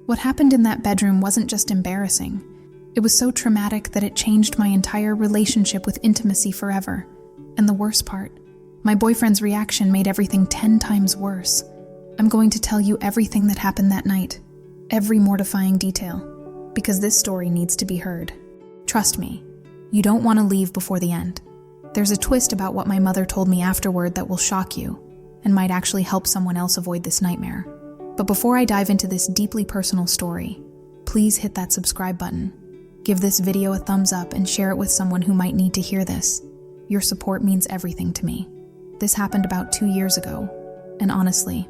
What happened in that bedroom wasn't just embarrassing. It was so traumatic that it changed my entire relationship with intimacy forever. And the worst part, my boyfriend's reaction made everything 10 times worse. I'm going to tell you everything that happened that night, every mortifying detail, because this story needs to be heard. Trust me, you don't want to leave before the end. There's a twist about what my mother told me afterward that will shock you, and might actually help someone else avoid this nightmare. But before I dive into this deeply personal story, please hit that subscribe button. Give this video a thumbs up and share it with someone who might need to hear this. Your support means everything to me. This happened about 2 years ago, and honestly,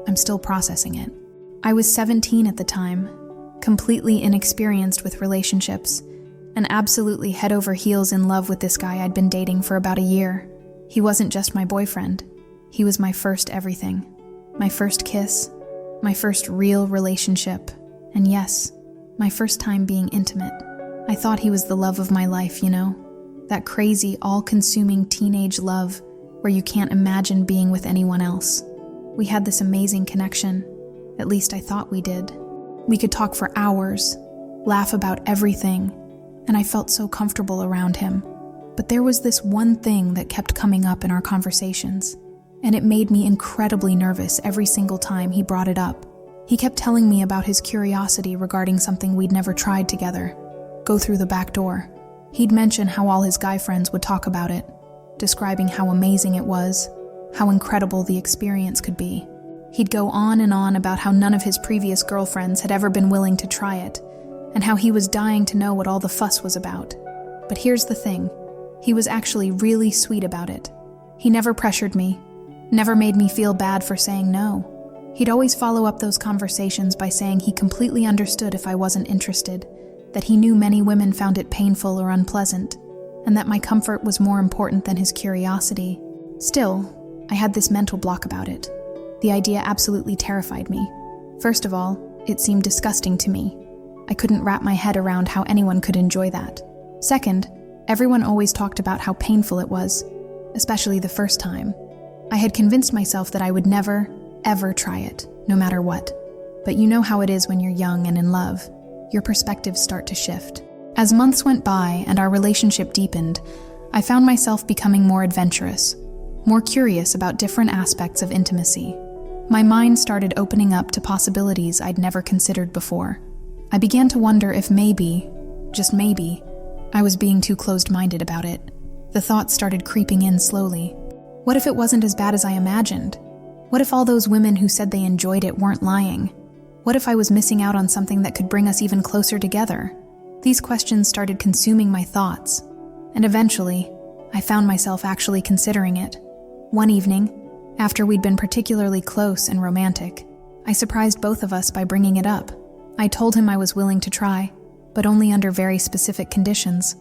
I'm still processing it. I was 17 at the time, completely inexperienced with relationships, and absolutely head over heels in love with this guy I'd been dating for about a year. He wasn't just my boyfriend. He was my first everything. My first kiss, my first real relationship, and yes, my first time being intimate. I thought he was the love of my life, you know? That crazy, all-consuming teenage love where you can't imagine being with anyone else. We had this amazing connection. At least I thought we did. We could talk for hours, laugh about everything, and I felt so comfortable around him. But there was this one thing that kept coming up in our conversations, and it made me incredibly nervous every single time he brought it up. He kept telling me about his curiosity regarding something we'd never tried together. Go through the back door. He'd mention how all his guy friends would talk about it, describing how amazing it was, how incredible the experience could be. He'd go on and on about how none of his previous girlfriends had ever been willing to try it, and how he was dying to know what all the fuss was about. But here's the thing, he was actually really sweet about it. He never pressured me, never made me feel bad for saying no. He'd always follow up those conversations by saying he completely understood if I wasn't interested, that he knew many women found it painful or unpleasant, and that my comfort was more important than his curiosity. Still, I had this mental block about it. The idea absolutely terrified me. First of all, it seemed disgusting to me. I couldn't wrap my head around how anyone could enjoy that. Second, everyone always talked about how painful it was, especially the first time. I had convinced myself that I would never, ever try it, no matter what. But you know how it is when you're young and in love. Your perspectives start to shift. As months went by and our relationship deepened, I found myself becoming more adventurous, more curious about different aspects of intimacy. My mind started opening up to possibilities I'd never considered before. I began to wonder if maybe, just maybe, I was being too closed-minded about it. The thoughts started creeping in slowly. What if it wasn't as bad as I imagined? What if all those women who said they enjoyed it weren't lying? What if I was missing out on something that could bring us even closer together? These questions started consuming my thoughts, and eventually, I found myself actually considering it. One evening, after we'd been particularly close and romantic, I surprised both of us by bringing it up. I told him I was willing to try, but only under very specific conditions.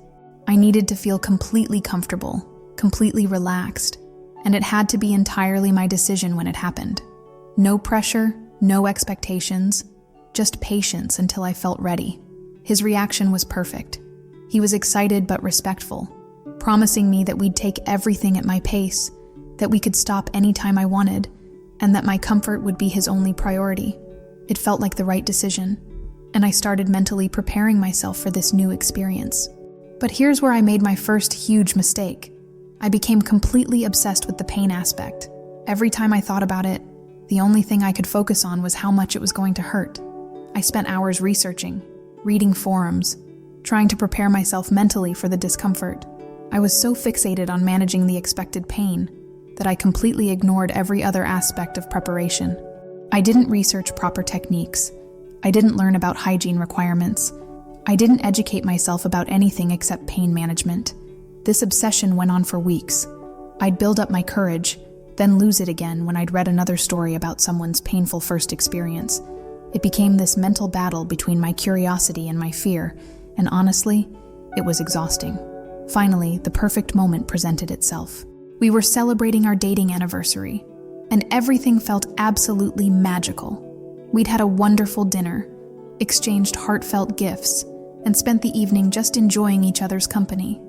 I needed to feel completely comfortable, completely relaxed, and it had to be entirely my decision when it happened. No pressure, no expectations, just patience until I felt ready. His reaction was perfect. He was excited but respectful, promising me that we'd take everything at my pace, that we could stop anytime I wanted, and that my comfort would be his only priority. It felt like the right decision, and I started mentally preparing myself for this new experience. But here's where I made my first huge mistake. I became completely obsessed with the pain aspect. Every time I thought about it, the only thing I could focus on was how much it was going to hurt. I spent hours researching, reading forums, trying to prepare myself mentally for the discomfort. I was so fixated on managing the expected pain that I completely ignored every other aspect of preparation. I didn't research proper techniques. I didn't learn about hygiene requirements. I didn't educate myself about anything except pain management. This obsession went on for weeks. I'd build up my courage, then lose it again when I'd read another story about someone's painful first experience. It became this mental battle between my curiosity and my fear, and honestly, it was exhausting. Finally, the perfect moment presented itself. We were celebrating our dating anniversary, and everything felt absolutely magical. We'd had a wonderful dinner, exchanged heartfelt gifts, and spent the evening just enjoying each other's company.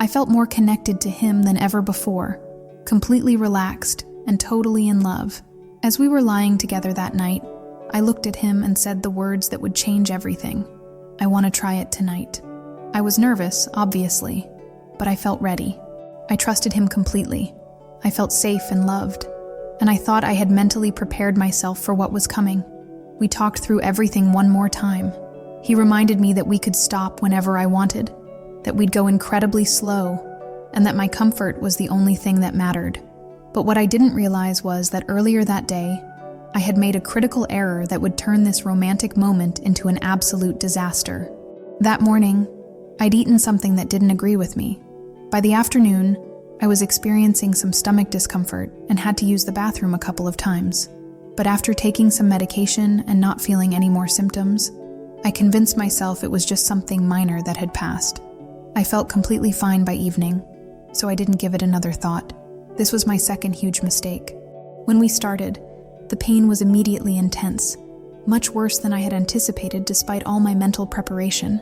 I felt more connected to him than ever before, completely relaxed and totally in love. As we were lying together that night, I looked at him and said the words that would change everything. "I want to try it tonight." I was nervous, obviously, but I felt ready. I trusted him completely. I felt safe and loved, and I thought I had mentally prepared myself for what was coming. We talked through everything one more time. He reminded me that we could stop whenever I wanted, that we'd go incredibly slow, and that my comfort was the only thing that mattered. But what I didn't realize was that earlier that day, I had made a critical error that would turn this romantic moment into an absolute disaster. That morning, I'd eaten something that didn't agree with me. By the afternoon, I was experiencing some stomach discomfort and had to use the bathroom a couple of times. But after taking some medication and not feeling any more symptoms, I convinced myself it was just something minor that had passed. I felt completely fine by evening, so I didn't give it another thought. This was my second huge mistake. When we started, the pain was immediately intense, much worse than I had anticipated despite all my mental preparation.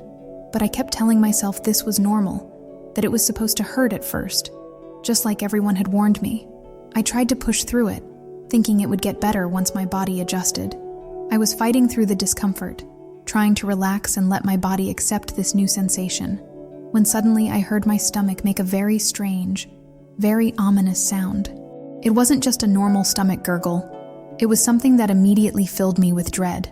But I kept telling myself this was normal, that it was supposed to hurt at first, just like everyone had warned me. I tried to push through it, thinking it would get better once my body adjusted. I was fighting through the discomfort, trying to relax and let my body accept this new sensation, when suddenly I heard my stomach make a very strange, very ominous sound. It wasn't just a normal stomach gurgle. It was something that immediately filled me with dread.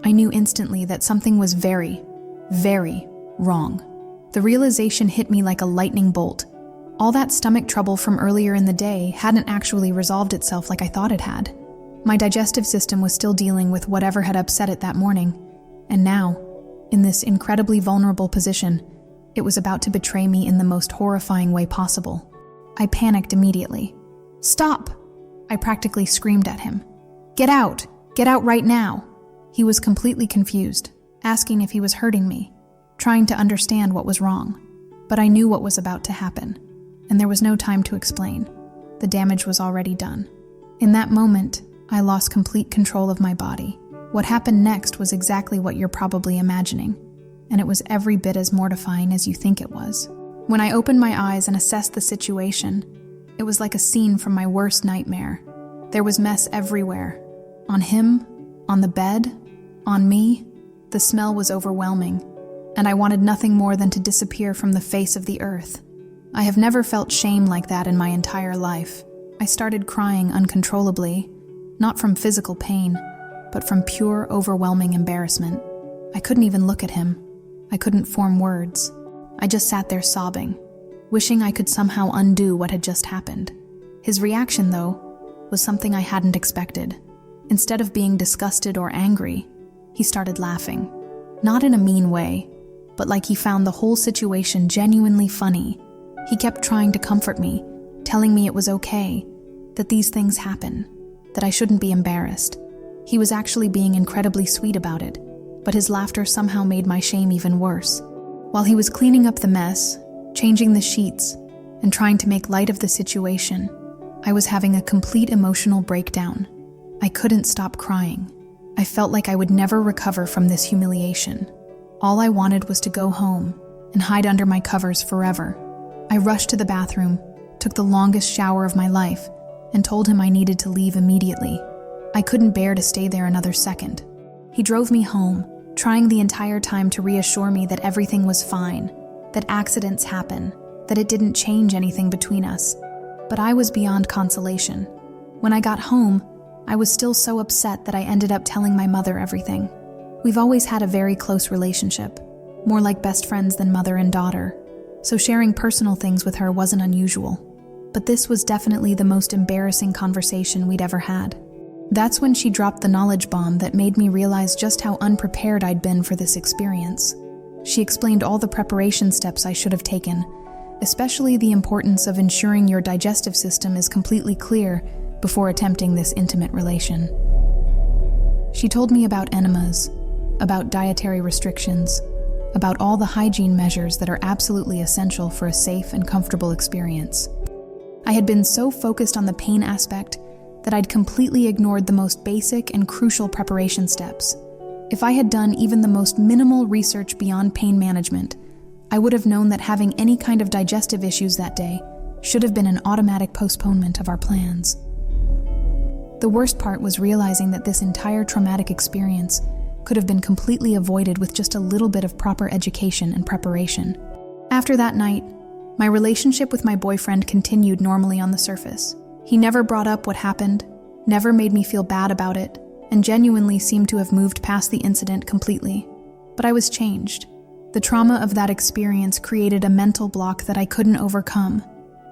I knew instantly that something was very, very wrong. The realization hit me like a lightning bolt. All that stomach trouble from earlier in the day hadn't actually resolved itself like I thought it had. My digestive system was still dealing with whatever had upset it that morning, and now, in this incredibly vulnerable position, it was about to betray me in the most horrifying way possible. I panicked immediately. "Stop!" I practically screamed at him. Get out right now." He was completely confused, asking if he was hurting me, trying to understand what was wrong. But I knew what was about to happen, and there was no time to explain. The damage was already done. In that moment, I lost complete control of my body. What happened next was exactly what you're probably imagining, and it was every bit as mortifying as you think it was. When I opened my eyes and assessed the situation, it was like a scene from my worst nightmare. There was mess everywhere. On him, on the bed, on me. The smell was overwhelming, and I wanted nothing more than to disappear from the face of the earth. I have never felt shame like that in my entire life. I started crying uncontrollably, not from physical pain, but from pure, overwhelming embarrassment. I couldn't even look at him. I couldn't form words. I just sat there sobbing, wishing I could somehow undo what had just happened. His reaction, though, was something I hadn't expected. Instead of being disgusted or angry, he started laughing. Not in a mean way, but like he found the whole situation genuinely funny. He kept trying to comfort me, telling me it was okay, that these things happen, that I shouldn't be embarrassed. He was actually being incredibly sweet about it, but his laughter somehow made my shame even worse. While he was cleaning up the mess, changing the sheets, and trying to make light of the situation, I was having a complete emotional breakdown. I couldn't stop crying. I felt like I would never recover from this humiliation. All I wanted was to go home and hide under my covers forever. I rushed to the bathroom, took the longest shower of my life, and told him I needed to leave immediately. I couldn't bear to stay there another second. He drove me home, trying the entire time to reassure me that everything was fine, that accidents happen, that it didn't change anything between us. But I was beyond consolation. When I got home, I was still so upset that I ended up telling my mother everything. We've always had a very close relationship, more like best friends than mother and daughter, so sharing personal things with her wasn't unusual. But this was definitely the most embarrassing conversation we'd ever had. That's when she dropped the knowledge bomb that made me realize just how unprepared I'd been for this experience. She explained all the preparation steps I should have taken, especially the importance of ensuring your digestive system is completely clear before attempting this intimate relation. She told me about enemas, about dietary restrictions, about all the hygiene measures that are absolutely essential for a safe and comfortable experience. I had been so focused on the pain aspect that I'd completely ignored the most basic and crucial preparation steps. If I had done even the most minimal research beyond pain management, I would have known that having any kind of digestive issues that day should have been an automatic postponement of our plans. The worst part was realizing that this entire traumatic experience could have been completely avoided with just a little bit of proper education and preparation. After that night, my relationship with my boyfriend continued normally on the surface. He never brought up what happened, never made me feel bad about it, and genuinely seemed to have moved past the incident completely. But I was changed. The trauma of that experience created a mental block that I couldn't overcome.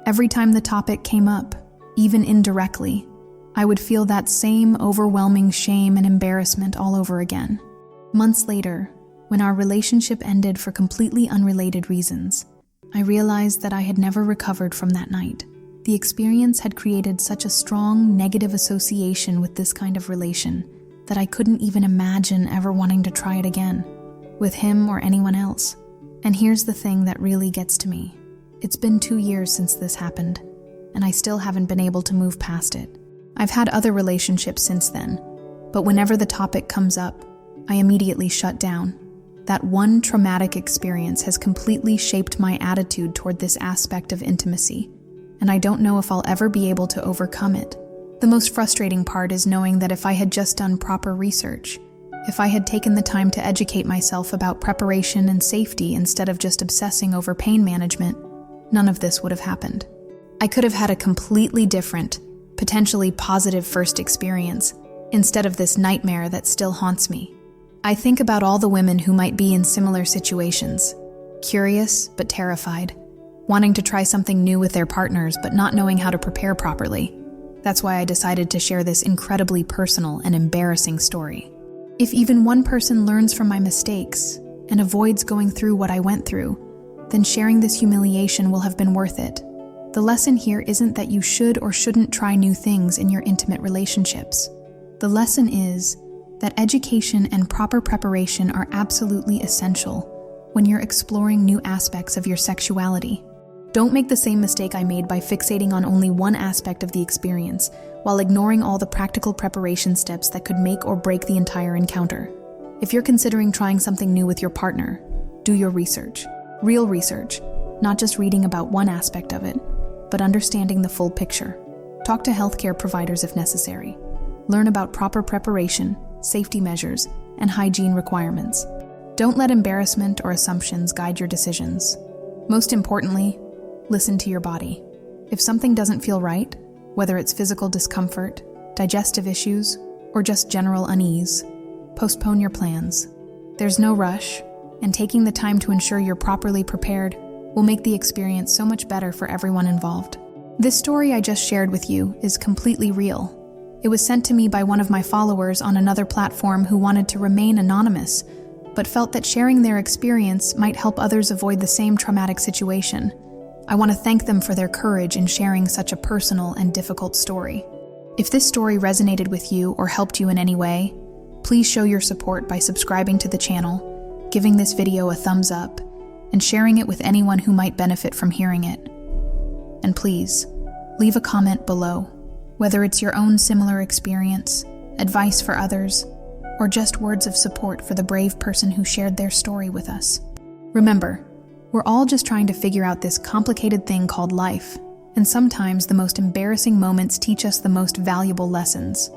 Every time the topic came up, even indirectly, I would feel that same overwhelming shame and embarrassment all over again. Months later, when our relationship ended for completely unrelated reasons, I realized that I had never recovered from that night. The experience had created such a strong negative association with this kind of relation that I couldn't even imagine ever wanting to try it again, with him or anyone else. And here's the thing that really gets to me. It's been 2 years since this happened, and I still haven't been able to move past it. I've had other relationships since then, but whenever the topic comes up, I immediately shut down. That one traumatic experience has completely shaped my attitude toward this aspect of intimacy, and I don't know if I'll ever be able to overcome it. The most frustrating part is knowing that if I had just done proper research, if I had taken the time to educate myself about preparation and safety instead of just obsessing over pain management, none of this would have happened. I could have had a completely different, potentially positive first experience, instead of this nightmare that still haunts me. I think about all the women who might be in similar situations, curious but terrified, wanting to try something new with their partners but not knowing how to prepare properly. That's why I decided to share this incredibly personal and embarrassing story. If even one person learns from my mistakes and avoids going through what I went through, then sharing this humiliation will have been worth it. The lesson here isn't that you should or shouldn't try new things in your intimate relationships. The lesson is that education and proper preparation are absolutely essential when you're exploring new aspects of your sexuality. Don't make the same mistake I made by fixating on only one aspect of the experience while ignoring all the practical preparation steps that could make or break the entire encounter. If you're considering trying something new with your partner, do your research. Real research, not just reading about one aspect of it, but understanding the full picture. Talk to healthcare providers if necessary. Learn about proper preparation, safety measures, and hygiene requirements. Don't let embarrassment or assumptions guide your decisions. Most importantly, listen to your body. If something doesn't feel right, whether it's physical discomfort, digestive issues, or just general unease, postpone your plans. There's no rush, and taking the time to ensure you're properly prepared will make the experience so much better for everyone involved. This story I just shared with you is completely real. It was sent to me by one of my followers on another platform who wanted to remain anonymous, but felt that sharing their experience might help others avoid the same traumatic situation. I want to thank them for their courage in sharing such a personal and difficult story. If this story resonated with you or helped you in any way, please show your support by subscribing to the channel, giving this video a thumbs up, and sharing it with anyone who might benefit from hearing it. And please, leave a comment below, whether it's your own similar experience, advice for others, or just words of support for the brave person who shared their story with us. Remember, we're all just trying to figure out this complicated thing called life, and sometimes the most embarrassing moments teach us the most valuable lessons.